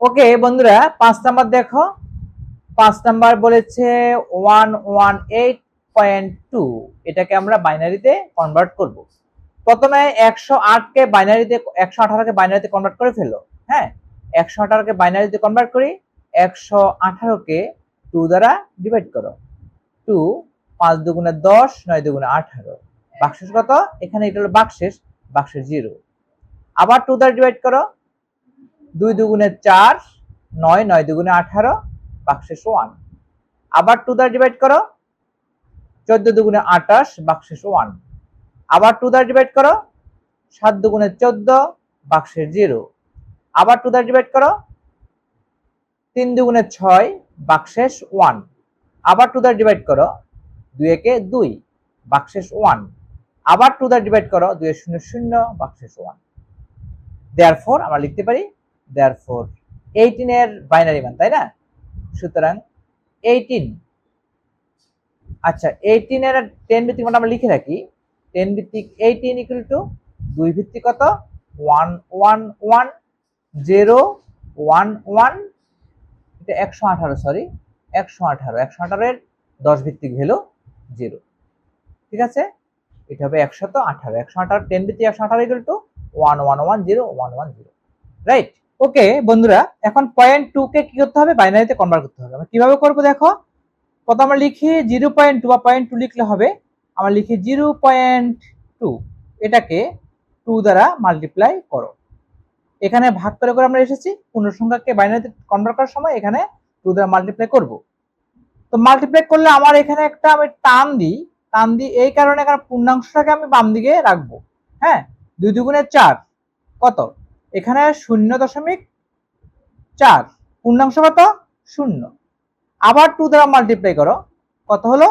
ওকে বন্ধুরা, 5 নাম্বার দেখো। 5 নাম্বার বলেছে 118.2, এটাকে আমরা বাইনারিতে কনভার্ট করব। প্রথমে 108কে বাইনারিতে 118কে বাইনারিতে কনভার্ট করে ফেলো। হ্যাঁ, 118কে বাইনারিতে কনভার্ট করি। 118কে 2 দ্বারা ডিভাইড করো। 2 5 দুগুণে 10, 9 দুগুণে 18। বাক্সেস কত? এখানে এটা হলো বাক্সেস 0। আবার 2 দ্বারা ডিভাইড করো। 2 দুগুণে 4, 9, 9 দুগুণে 18, বাক্সেস 1। আবার 2 দ্বারা ডিভাইড করো। 14 দুগুণে 28, বাক্সেস 1। আবার 2 দ্বারা ডিভাইড করো। 7 দুগুণে 14, বাক্সেস 0। আবার 2 দ্বারা ডিভাইড করো। 3 দুগুণে 6, বাক্সেস 1। আবার 2 দ্বারা ডিভাইড করো। 2 একে 2, বাক্সেস 1। আবার 2 দ্বারা ডিভাইড করো। 2 এর 0 0, বাক্সেস 1। দেয়ারফর আমরা লিখতে পারি দেয়ারফর 18 এর বাইনারি মান, তাই না? সুতরাং 18, আচ্ছা 18 এর 10 ভিত্তিক মান আমরা লিখে রাখি। 10 ভিত্তিক 18 ইকুয়াল টু 2 ভিত্তিক কত? 111,011। এটা 118, সরি 118 এর 10 ভিত্তিক ভ্যালু 0। ঠিক আছে, এটা হবে 118। 118 10 ভিত্তিক 118 ইকুয়াল টু 111,011, রাইট? ওকে বন্ধুরা, এখন পয়েন্ট 2 কে কি করতে হবে? বাইনারিতে কনভার্ট করতে হবে। আমরা কিভাবে করব দেখো। প্রথমে আমরা লিখি 0.2 বা 0.2 লিখলে হবে। আমরা লিখি 0.2, এটাকে 2 দ্বারা মাল্টিপ্লাই করো। এখানে ভাগ করে করে আমরা এসেছি, পূর্ণ সংখ্যাকে বাইনারিতে কনভার্ট করার সময় এখানে 2 দ্বারা মাল্টিপ্লাই করব। তো মাল্টিপ্লাই করলে আমার এখানে একটা আমি টান দিই এই কারণে এখানে পূর্ণাংশটাকে আমি বাম দিকে রাখবো। হ্যাঁ, 2 দুগুণে 4 কত? এখানে 0.4, পূর্ণাংশ কত? 0। আবার 2 দ্বারা মাল্টিপ্লাই করো, কত হলো?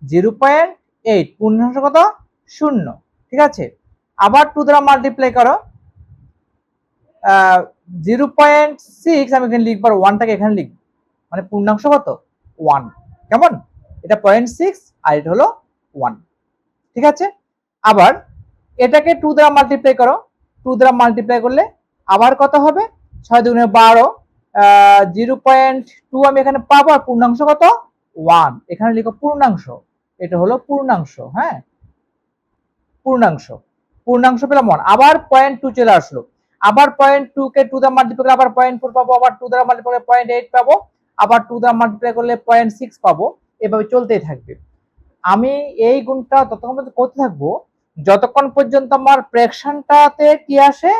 0.8, পূর্ণাংশ কত? 0। ঠিক আছে, আবার 2 দ্বারা মাল্টিপ্লাই করো। 0.6 আমি এখানে লিখবো, 1টাকে এখানে লিখবো, মানে পূর্ণাংশ কত? 1। কেমন? এটা 0.6 আর এটা হলো 1। ঠিক আছে, আবার এটাকে 2 দ্বারা মাল্টিপ্লাই করো। 2 দ্বারা মাল্টিপ্লাই করলে আবার কত হবে? 6 দুগুণে 12, 0.2 আমি এখানে পাবো। আর পূর্ণাংশ কত? 1। এখানে লিখো পূর্ণাংশ, এটা হলো পূর্ণাংশ। হ্যাঁ, পূর্ণাংশ পেলাম 1। আবার 0.2 চলে আসলো। আবার 0.2 কে 2 দ্বারা মাল্টিপ্লাই করলে আবার 0.4 পাবো। আবার 2 দ্বারা মাল্টিপ্লাই করলে 0.8 পাবো। আবার 2 দ্বারা মাল্টিপ্লাই করলে 0.6 পাবো। এভাবে চলতেই থাকবে। আমি এই গুণটা ততক্ষণ পর্যন্ত করতে থাকবো যতক্ষণ পর্যন্ত আমার ফ্র্যাকশনটাতে কি আসে?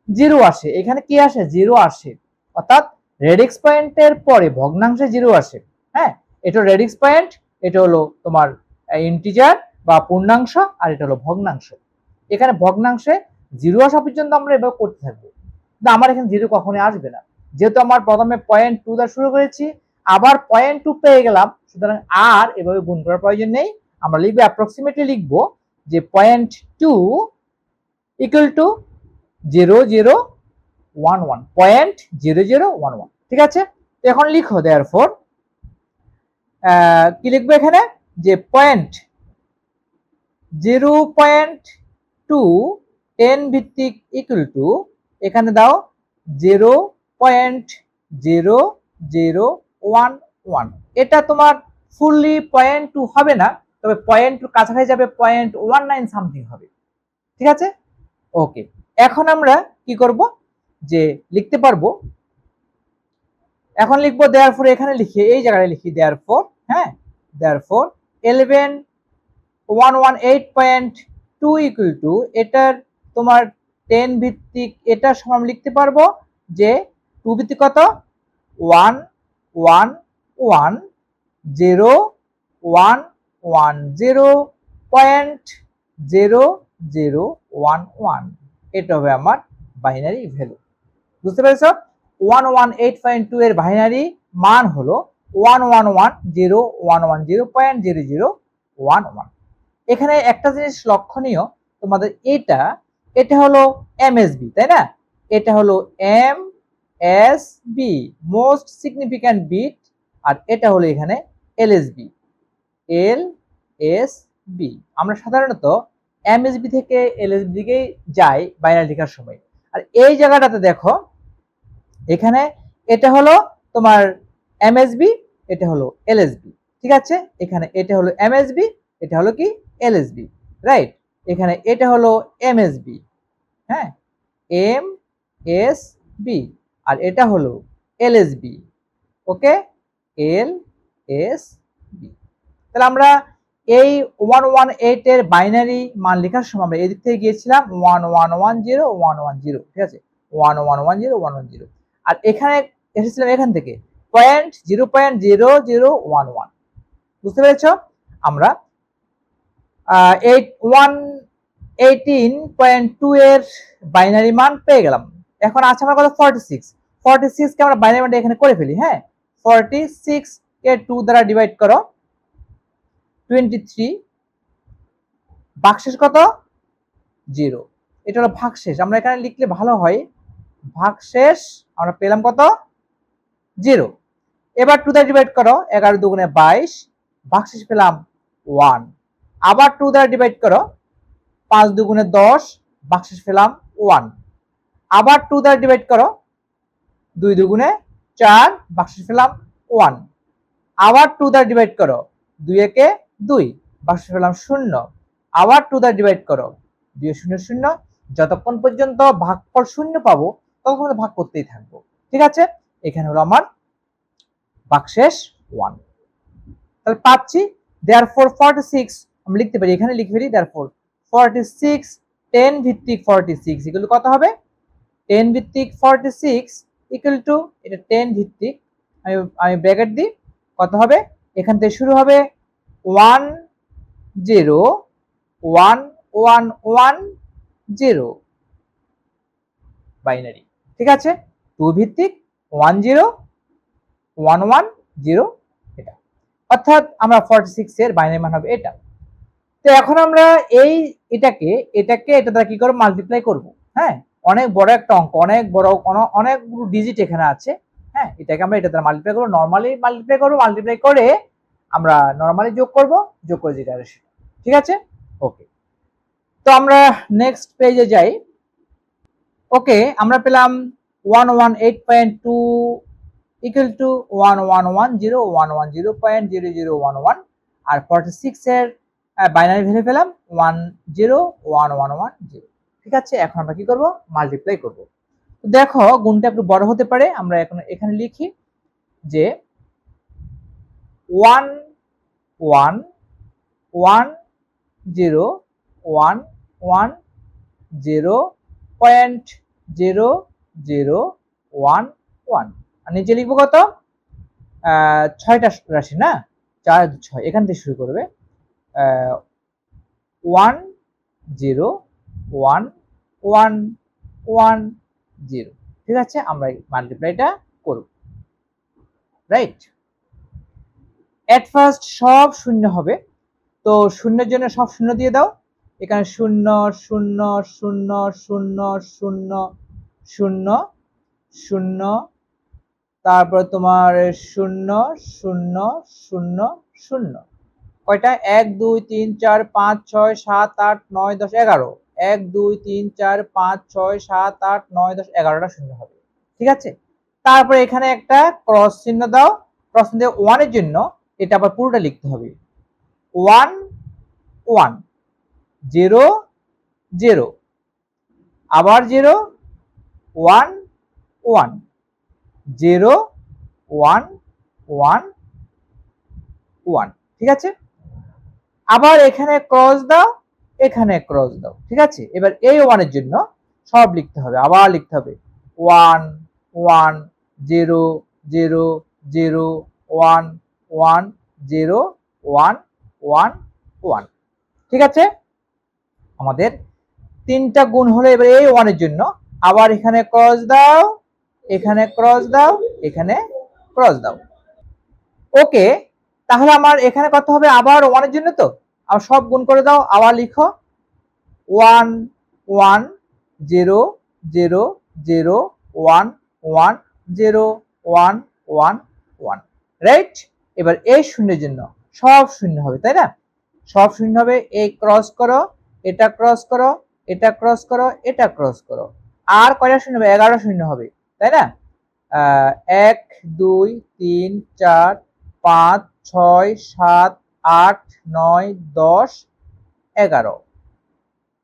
0 আসে। এখানে কি আসে? 0 আসে, অর্থাৎ রেডিক্স পয়েন্টের পরে ভগ্নাংশে 0 আসে। হ্যাঁ, এটা রেডিক্স পয়েন্ট, এটা হলো তোমার ইন্টিজার বা পূর্ণাংশ, আর এটা হলো ভগ্নাংশ। এখানে ভগ্নাংশে 0 আসা পর্যন্ত আমরা এভাবে করতে থাকবো। কিন্তু আমার এখানে 0 কখনোই আসবে না, যেহেতু আমার প্রথমে 0.2 দ্বারা শুরু করেছি, আবার 0.2 পেয়ে গেলাম। সুতরাং আর এভাবে গুণ করার প্রয়োজন নেই। আমরা লিখবো অ্যাপ্রক্সিমেটলি লিখবো যে 0.2 ইকুয়াল টু 0011, 0.0011। ঠিক আছে, তো এখন লিখো দেয়ারফর কি লিখবো এখানে? যে 0.2 10 ভিত্তিক ইকুয়াল টু, এখানে দাও 0.0011। এটা তোমার ফুললি 0.2 হবে না, তবে 0.2 কাছাকাছি যাবে, 0.19 সামথিং হবে। ঠিক আছে, ওকে। এখন আমরা কি করব? যে লিখতে পারবো, এখন লিখবো দেয়ারফর। এখানে লিখি, এই জায়গায় লিখি দেয়ারফর। হ্যাঁ, দেয়ারফর 1118.2 ইকুয়াল টু, এটার তোমার 10 ভিত্তিক, এটা সমান লিখতে পারবো যে 2 ভিত্তিক কত? 111,010.0011। এটা হবে আমার বাইনারি ভ্যালু। বুঝতে পেরেছো? 118.2 এর বাইনারি মান হলো 111,011.0011। এখানে একটা জিনিস লক্ষণীয় তোমাদের, এটা হলো এমএসবি, তাই না? এটা হলো এমএসবি, মোস্ট সিগনিফিক্যান্ট বিট। আর এটা হলো এখানে এলএসবি, এলএসবি। আমরা সাধারণত এমএসবি থেকে এলএসবি দিকে যাই বাইনারি লেখার সময়। আর এই জায়গাটাতে দেখো, এখানে এটা হলো তোমার এমএসবি, এটা হলো এলএসবি, ঠিক আছে। এখানে এটা হলো এমএসবি, এটা হলো কি এলএসবি, রাইট। এখানে এটা হলো এমএসবি, হ্যাঁ, এম এস বি, আর এটা হলো এলএসবি, ওকে, এল এস বি। তাহলে আমরা এই 118 এর বাইনারি মান লেখার সময় আমরা এদিক থেকে গিয়েছিলাম 1110 110, ঠিক আছে, 1110 110, আর এখানে এসেছিলাম এখান থেকে 0.0011, বুঝতে পেরেছো? আমরা 118.2 এর বাইনারি মান পেয়ে গেলাম। এখন আছে আমার কত 46 কে আমরা বাইনারি মানটা এখানে করে ফেলি। হ্যাঁ, 46 কে 2 দ্বারা ডিভাইড করো 23, ভাগশেষ কত 0, এটা হলো ভাগশেষ। আমরা এখানে লিখলে ভালো হয়, ভাগশেষ আমরা পেলাম কত 0। এবার 2 দ্বারা ডিভাইড করো, 11 দুগুণে 22, ভাগশেষ পেলাম 1। আবার 2 দ্বারা ডিভাইড করো, 5 দুগুণে 10, ভাগশেষ পেলাম 1। আবার 2 দ্বারা ডিভাইড করো, 2 দুগুণে 4, ভাগশেষ পেলাম 1। আবার 2 দ্বারা ডিভাইড করো, 2 একে 2, ভাগশেষ পেলাম 0। আবার 2 দ্বারা ডিভাইড করো, 2 0 0, যতক্ষণ পর্যন্ত ভাগফল 0 পাবো ততক্ষণ ভাগ করতেই থাকবো, ঠিক আছে। এখানে হলো আমার ভাগশেষ 1। তাহলে পাচ্ছি therefore 46, আমরা লিখতে পারি, এখানে লিখে ফেলি therefore 46 10 ভিত্তিক 46 ইকুয়াল কত হবে 10 ভিত্তিক 46 ইকুয়াল টু, এটা 10 ভিত্তিক, আমি ব্র্যাকেট দিই, কত হবে, এখান থেকে শুরু হবে 1 0 1 1 1 0 বাইনারি, ঠিক আছে। 2 ভিত্তিক 1 0 1 1 0, এটা অর্থাৎ আমরা 46 এর বাইনারি মান হবে এটা। তো এখন আমরা এটাকে এটা দ্বারা কি করব, মাল্টিপ্লাই করব। হ্যাঁ, অনেক বড় একটা অঙ্ক, অনেক বড়, অনেকগুলো ডিজিট এখানে আছে। হ্যাঁ, এটাকে আমরা এটা দ্বারা মাল্টিপ্লাই করব, নরমালি মাল্টিপ্লাই করব, মাল্টিপ্লাই করে আমরা নরমালি যোগ করব, যোগ করে যেটা আসে, ঠিক আছে। ওকে, তো আমরা নেক্সট পেজে যাই। ওকে, আমরা পেলাম 118.2 ইকুয়াল টু 1110 110.0011, আর 46 এর বাইনারি ভ্যালু পেলাম 101110, ঠিক আছে। এখন আমরা কি করব, মাল্টিপ্লাই করব। তো দেখো গুণটা একটু বড় হতে পারে, আমরা এখন এখানে লিখি যে 1 1 1 0 1 1 0.0011, আর নিচে লিখবো কত 6টা রাশি না, 4 6, এখান থেকে শুরু করবে 1 0 1 1 1 0, ঠিক আছে। আমরা মাল্টিপ্লাইটা করব, রাইট। এট ফার্স্ট সব শূন্য হবে, তো শূন্যের জন্য সব শূন্য দিয়ে দাও, এখানে 0 0 0 0 0 0 0, তারপর তোমার 0 0 0 0, কয়টা 1 2 3 4 5 6 7 8 9 10 11, 1 2 3 4 5 6 7 8 9 10 11টা শূন্য হবে, ঠিক আছে। তারপর এখানে একটা ক্রস চিহ্ন দাও, ক্রস চিহ্ন দিয়ে 1 এর জন্য এটা আবার পুরোটা লিখতে হবে, 1 1 0 0, আবার 0 1 1 0 1 1 1, ঠিক আছে। আবার এখানে ক্রস দাও, এখানে ক্রস দাও, ঠিক আছে। এবার এই 1 এর জন্য সব লিখতে হবে, আবার লিখতে হবে 1 1 0 0 0 1 1 0 1 1 1, ঠিক আছে। আমাদের 3টা গুণ হলো। এবার এই 1 এর জন্য আবার এখানে ক্রস দাও, এখানে ক্রস দাও, এখানে ক্রস দাও, ওকে। তাহলে আমার এখানে কত হবে, আবার 1 এর জন্য তো আর সব গুণ করে দাও, আবার লিখো 1 1 0 0 0 1 1 0 1 1 1, রাইট। এবার এই শূন্যের জন্য সব শূন্য হবে, তাই না, সব শূন্য হবে। এই ক্রস করো, এটা ক্রস করো, এটা ক্রস করো, এটা ক্রস করো, আর কয়টা শূন্য হবে, 11 শূন্য হবে, তাই না। 1 2 3 4 5 6 7 8 9 10 11।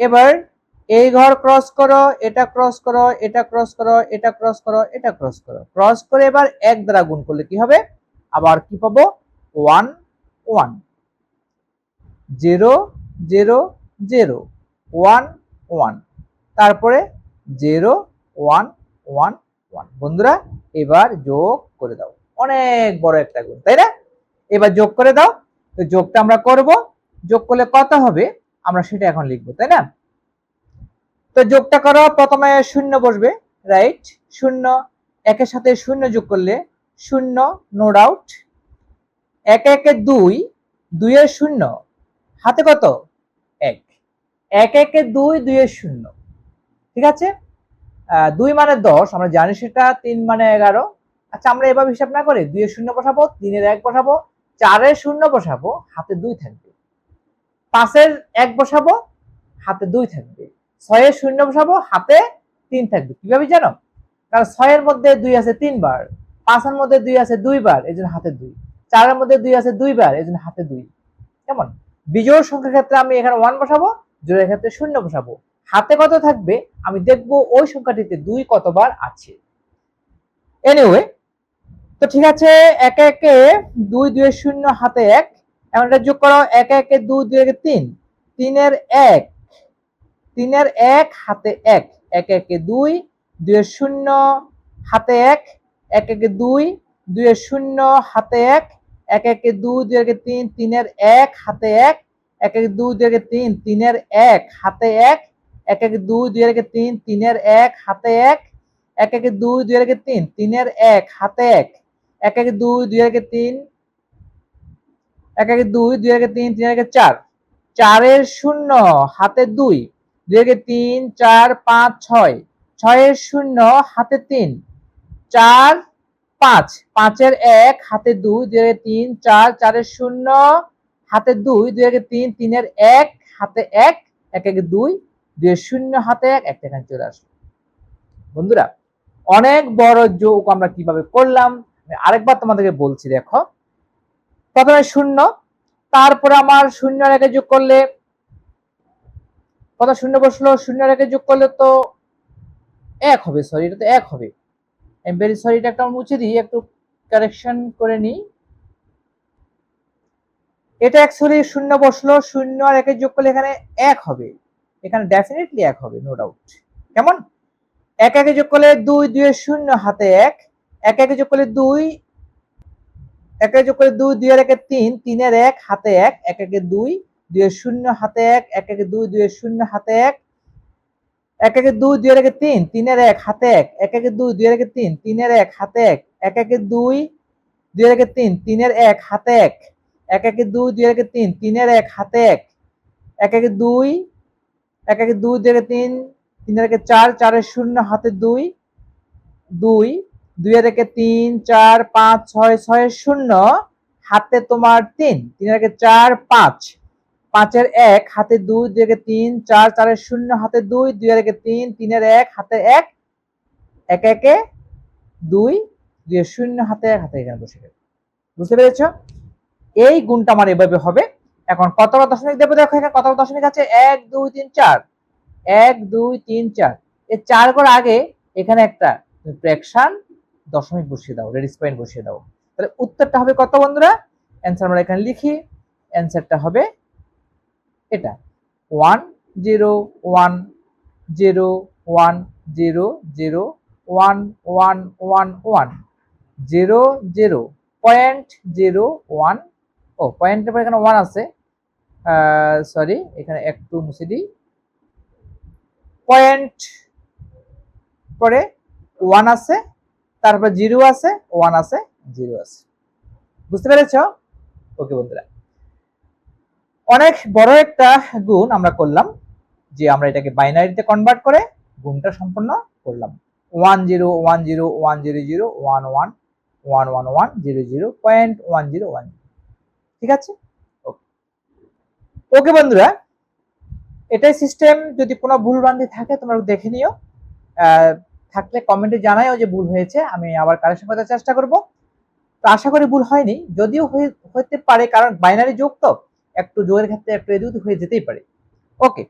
এবার এই ঘর ক্রস করো, এটা ক্রস করো, এটা ক্রস করো, এটা ক্রস করো, এটা ক্রস করো, ক্রস করে এবার 1 দ্বারা গুণ করলে কি হবে? আবার কি পাবো? 1 1 0 0 0 1 1, তারপরে 0 1 1 1। বন্ধুরা এবার যোগ করে দাও, অনেক বড় একটা গুণ, তাই না? এবার যোগ করে দাও। তো যোগটা আমরা করব, যোগ করলে কত হবে আমরা সেটা এখন লিখবো, তাই না? তো যোগটা করো, প্রথমে শূন্য বসবে, রাইট? শূন্য, একের সাথে শূন্য যোগ করলে শূন্য, নো ডাউট। একে একে 2, 2 এর শূন্য, হাতে কত? 1, এক একে 2, 2 এর শূন্য, ঠিক আছে? 2 মানে 10, আমরা জানি সেটা। 3 মানে 11। আচ্ছা, আমরা এভাবে হিসাব না করে 2 এর শূন্য বসাবো, 3 এর 1 বসাবো, 4 এর শূন্য বসাবো, হাতে 2 থাকবে। 5 এর 1 বসাবো, হাতে 2 থাকবে। 6 এর শূন্য বসাবো, হাতে 3 থাকবে। কিভাবে জানো? কারণ 6 এর মধ্যে 2 আছে 3 বার, 5 এর মধ্যে 2 আছে 2 বার, এজন্য হাতে 2। 4 এর মধ্যে 2 আছে 2 বার, এজন্য হাতে 2। কেমন? বিজোড় সংখ্যার ক্ষেত্রে আমি এখানে 1 বসাবো, জোড়ের ক্ষেত্রে 0 বসাবো। হাতে কত থাকবে আমি দেখবো ওই সংখ্যাটিতে 2 কতবার আছে। এনিওয়ে, তো ঠিক আছে, একে একে 2, 2 এর 0, হাতে 1। এখন এটা যোগ করো, একে একে 2, 2 একে 3, 3 এর 1, 3 এর 1, হাতে 1। একে একে 2, 2 এর 0, হাতে 1। একে একে 2, 2 এর 0, হাতে 1। একে একে 2, 2 একে 3, 3 এর 1, হাতে 1। একে একে 2, 2 একে 3, 3 এর 1, হাতে 1। একে একে 2, 2 একে 3, 3 এর 1, হাতে 1। একে একে 2, 2 একে 3, 3 এর 1, হাতে 1। একে একে 2, 2 একে 3, একে একে 2, 2 একে 3, 3 একে 4, 4 এর 0, হাতে 2। 2 একে 3, 4 5 6, 6 এর 0, হাতে 3, 4 5, 5 এর 1, হাতে 2, 2 একে 3 4, 4 এর 0, হাতে 2, 2 একে 3, 3 এর 1, হাতে 1। একে একে 2, 2 এর 0, হাতে 1, একটা এখানে চলে আসলো। বন্ধুরা অনেক বড় যোগ আমরা কিভাবে করলাম আরেকবার তোমাদেরকে বলছি, দেখো। প্রথমে 0, তারপরে আমার 0 আর 1 যোগ করলে কত? 0 বসলো, 0 আর 1 যোগ করলে তো 1 হবে। সরি, এটা তো 1 হবে। আমি ভেরি সরি, এটা একটা মুছে দিই, একটু কারেকশন করে নিই। এটা অ্যাকচুয়ালি 0 বসলো, 0 আর 1 যোগ করলে এখানে 1 হবে। এখানে ডেফিনেটলি 1 হবে, নো ডাউট। কেমন? 1 1 যোগ করলে 2, 2 এর 0, হাতে 1। 1 1 যোগ করলে 2, 1 যোগ করলে 2, 2 এর 1 3, 3 এর 1, হাতে 1। 1 1 2, 2 এর 0, হাতে 1। 1 1 2, 2 এর 0, হাতে 1। 1 1 2, 2 এর 3, 3 এর 1, হাতে 1। 1 1 2, 2 এর 3, 3 এর 1, হাতে 1। 1 1 2, 2 এর 3, 3 এর 1, হাতে 1। 1 1 2, 2 এর 3, 3 এর 1, হাতে 1। 1 1 2, 1 1 2, 2 এর 3, 3 এর 4, 4 এর 0, হাতে 2। 2, 2 এর 3 4 5 6, 6 এর 0, হাতে তোমার 3। 3 এর 4 5, 5 এর 1, হাতে 2। 2 এর 3 4, 4 এর 0, হাতে 2। 2 এর 3, 3 এর 1, হাতে 1। 1 1 2, 2 এর 0, হাতে 1, হাতে এখানে বসে গেল। বুঝতে পেরেছো? এই গুণটা আমার এভাবে হবে। এখন কতটা দশমিক দেবো দেখো, এখানে কতটা দশমিক আছে? 1 2 3 4, 1 2 3 4। এই 4 করে আগে এখানে একটা ফ্র্যাকশন দশমিক বসিয়ে দাও, রেডিস পয়েন্ট বসিয়ে দাও। তাহলে উত্তরটা হবে কত বন্ধুরা? অ্যান্সার আমরা এখানে লিখি। অ্যান্সারটা হবে এটা 1 0 1 0 1 0 0 1 1 1 1 0 0 0.01। ও, পয়েন্টের পর এখানে 1 আছে, সরি, এখানে একটু মুছে দিই। পয়েন্ট পরে 1 আছে, তারপর 0 আছে, 1 আছে, 0 আছে। বুঝতে পেরেছো? ওকে বন্ধুরা, অনেক বড় একটা গুণ আমরা করলাম, যে আমরা এটাকে বাইনারিতে কনভার্ট করে গুণটা সম্পন্ন করলাম। 1 0 1 0 1 0 0 1 1 1 1 1 0 0 .10 1। ঠিক আছে? ওকে বন্ধুরা, এটাই সিস্টেম। যদি কোনো ভুল ভ্রান্তি থাকে তোমরা দেখে নিও। থাকলে কমেন্টে জানাইও যে ভুল হয়েছে, আমি আবার কারেকশন করার চেষ্টা করব। তো আশা করি ভুল হয়নি, যদিও হতে পারে, কারণ বাইনারি যোগ তো একটু যোগের ক্ষেত্রে একটু এদিক ওদিক হয়ে যেতেই পারে। ওকে,